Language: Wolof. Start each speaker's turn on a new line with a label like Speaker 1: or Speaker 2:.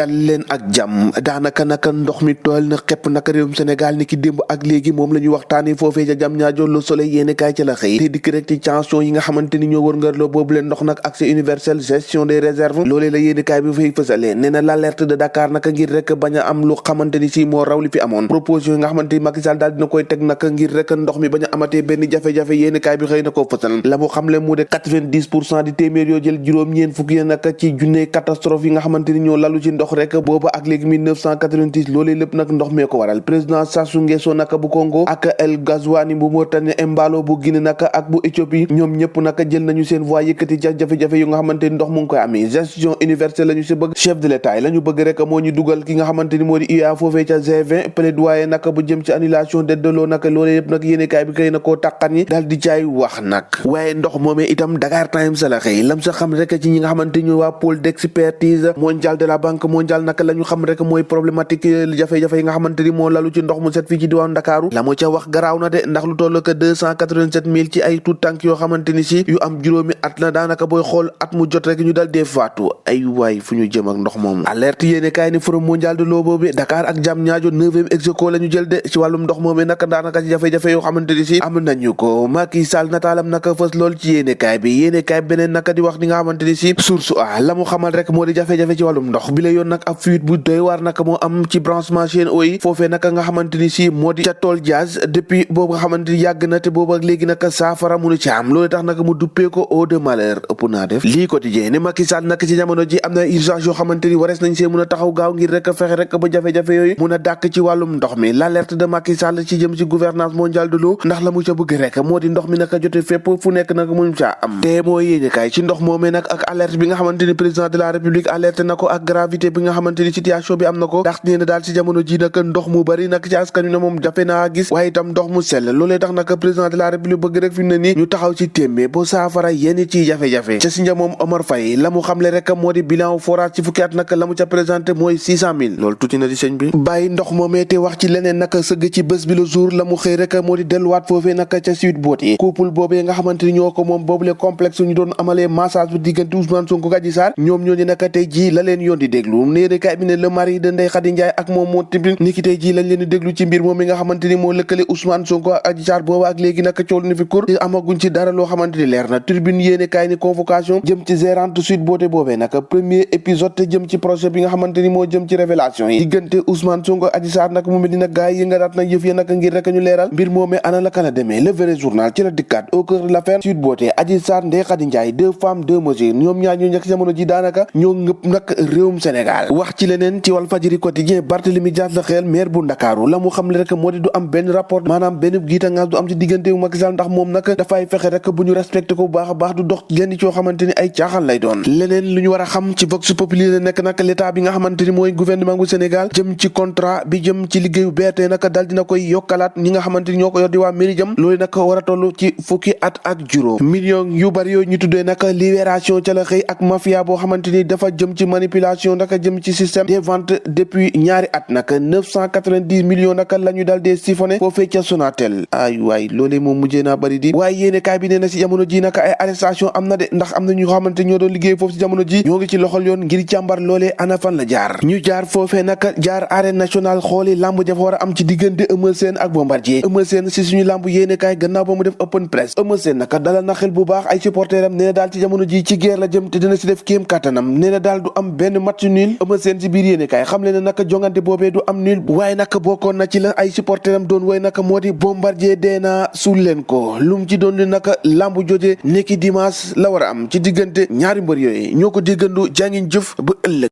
Speaker 1: dal leen ak jàmm daanaka naka ndox mi tool na xepp naka réewum Sénégal ni ki démb ak léegi moom la ñuy waxtaane foofee ca jam ñaajo Le Soleil yéene kaay ca la xëy te dikk rek ci tension yi nga xamante ni ñoo wër ngarloo boobu leen ndox nag accès universel gestion des réserves loolee la yéene kaay bi fay fësale nee na l'alerte de Dakar naka ngir rek bañ a am lu xamante ni si moo raw li fi amoon proposition yi nga xamante ni Macky Sall daal dina koy teg naka ngir rek ndox mi bañ a amatee benn jafe-jafe yéene kaay bi xëy na koo fësal la mu xamle mu de 90% di téeméer yoo jël juróom-ñeen fukk yi naka ci junne catastrophe yi nga xamante ni ñoo lalu ci ndox rek booba ak léegi 1990 loolee lépp nag ndox mee ko waral président Sassou Nguesso naka bu Congo ak El Ghazouani bu Mauritanie Embalo bu Guinée naka ak bu Éthiopie ñoom ñëpp naka jël nañu seen voix yëkkati ca jafe-jafe yu nga xamante ni ndox mu ngi koy amee gestion universelle la ñu si bëgg chef de l'état yi la ñu bëgg rek moo ñu dugal ki nga xamante ni moo di UA foofee ca G20 plaidoyer naka bu jëm ci annulation d'aide de l'eau naka loolee lépp nag yéenekaay bi xëy na koo tàqan ñi daal di caay wax nag waaye ndox moomee itam Dakar Times la xëy lam sa xam rek ci ñi nga xamante ni waa pôle d'expertise mondial de la banque mondiale naka la ñu xam rek mooy problématique jafe-jafe yi nga xamante ni moo lalu ci ndox mu set fii ci diwaanu Ndakaaru la mu ca wax garaaw na de ndax lu toll que 287 000 ci ay tout tànk yoo xamante ni si yu am juróomi at la daanaka booy xool at mu jot rek ñu dal dee faatu ay waay fu ñu jëm ak ndox moomu alerte yéene kaay ni forum mondial de l'eau boobu Dakar ak Diamniadio 9e ex aequo la ñu jël de ci wàllum ndox moomee naka daanaka ci jafe-jafe yoo xamante ni si am nañu ko Macky Sall nataalam naka fës lool ci yéene kaay bi yéene kaay beneen naka di wax ni nga xamante ni si source a la mu xamal rek moo di jafe-jafe ci wàllum ndox bi la yoon nag ab fuite bu doy waar naka moo am ci branchement chaîne eau yi foofee naka nga xamante ni si moo di ca tool Diaz depuis boobu nga xamante ni yàgg na te boobu ak léegi naka saafara munu ci am loolu tax naka mu duppee ko eau de malheur ëpp naa def lii quotidien ni Macky Sall naka ci jamono ji am na urgence yoo xamante ni warees nañ see mun a taxaw gaaw ngir rek fexe rek ba jafe-jafe yooyu mun a dàkk ci wàllum ndox mi l'alerte de Macky Sall ci jëm ci gouvernance mondiale de l'eau ndax la mu ca bëgg rek moo di ndox mi naka jote fépp fu nekk nag mun caa am te mooy yéene kaay ci ndox moomee nag ak alerte bi nga xamante ni président de la république alerte na ko ak gravité bi nga xamante ni situation bi am na ko ndax nee na daal ci jamono ji nag ndox mu bari nag ci askan wi ne moom jafe naa gis waaye itam ndox mu sell loolee tax nag président de la république bëgg rek fi mu ne nii ñu taxaw ci téeméer boo saafara yenn ci jafe-jafe ca si nja moom Omar Faye la mu xamle rek moo di bilan forage ci fukki at nag la mu ca présenté mooy 600 000 loolu tuuti na di sëñ bi bàyyi ndox moomee te wax ci leneen nag sëgg ci bés bi le jour la mu xëy rek moo di delluwaat foofee nag ca Sweet Beauté couple boobee nga xamante ni ñoo ko moom boobule complexe ñu doon amalee massage bu diggante Ousmane Sonko ak Adji Sarr ñoom ñooñu nag tey jii la leen yoon di déglu néene kay bi ne le mari de Ndeye Khady Ndiaye ak moom moo tamit ni ki tey jii lañ leen di déglu ci mbir moom mi nga xamante ni moo lëkkale Ousmane Sonko ak Adji Sarr booba ak léegi nag cool ni fi kur te amaguñ ci dara loo xamante ni leer na tribune yéene kaay ni convocation jëm ci gérante Sweet Beauté boobee nag premier épisode te jëm ci projet bi nga xamante ni moo jëm ci révélation yi diggante Ousmane Sonko ak Adji Sarr nag mu mel ni nag gaay yi nga daat nag yëf ya nag ngir rek ñu leeral mbir moomee ana la kana demee le vrai journal ci la dikkaat au cœur de l'affaire Sweet Beauté Adji Sarr Ndeye Khady Ndiaye deux femmes deux mesures ñoom ñaar ñu nekk jamono ji daanaka ñoo ngëpp nag réewum Sénégal wax ci leneen ci Walfadjri quotidien Barthélémy Dias la xeel maire bu Ndakaaru la mu xam le rek moo di du am benn rapport maanaam benn giita ngaas du am ci diggante wu Macky Sall ndax moom nag dafay fexe rek bu ñu respecté ko bu baax a baax du dox lenn coo xamante ni ay caaxaan lay doon leneen lu ñu war a xam ci Vox Populi la nekk nag l'état bi nga xamante ni mooy gouvernement bu Sénégal jëm ci contrat bi jëm ci liggéeyu BRT nag dal dina koy yokkalaat ñi nga xamante ni ñoo ko yor di waa mairie jëm loolu nag war a toll ci fukki at ak juróom millions yu bari yooyu ñu tuddee nag libération ca la xëy ak mafia boo xamante ni dafa jëm ci manipulation nag jëm ci système des ventes depuis ñaari at nag 990 millions nag la ñu dal dee siphonné foofee ca Sonatel ay waay loolee moom mujjee naa bari di waaye yéene kaay bi nee na si jamono ji nag ay arrestation am na de ndax am na ñu xamante ñoo doon liggéey foofu si jamono ji ñoo ngi ci loxol yoon ngir càmbar loolee ana fan la jaar ñu jaar foofee nag jaar arène nationale xooli lamb jafa war a am ci diggante Eumeu Sène ak Bombardier Eumeu Sène si suñu lamb yéene kaay gannaaw ba mu def open press Eumeu Sène nag dalal na xel bu baax ay supporteram nee na daal ci jamono ji ci guerre la jëm te dina si def kéem kattanam nee na daal du am benn match nul Eumeu Sène si biir yéene kaay xam le ne nag jongante boobee du am nul waaye nag bokkoon na ci la ay supporteram doon woy nag moo di Bombardier dee na suul leen ko lu mu ci doon di nag lamb jooje nekki dimanche la war a am ci diggante ñaari mbër yooyu ñoo ko diggandu jàngin jëf ba ëllëg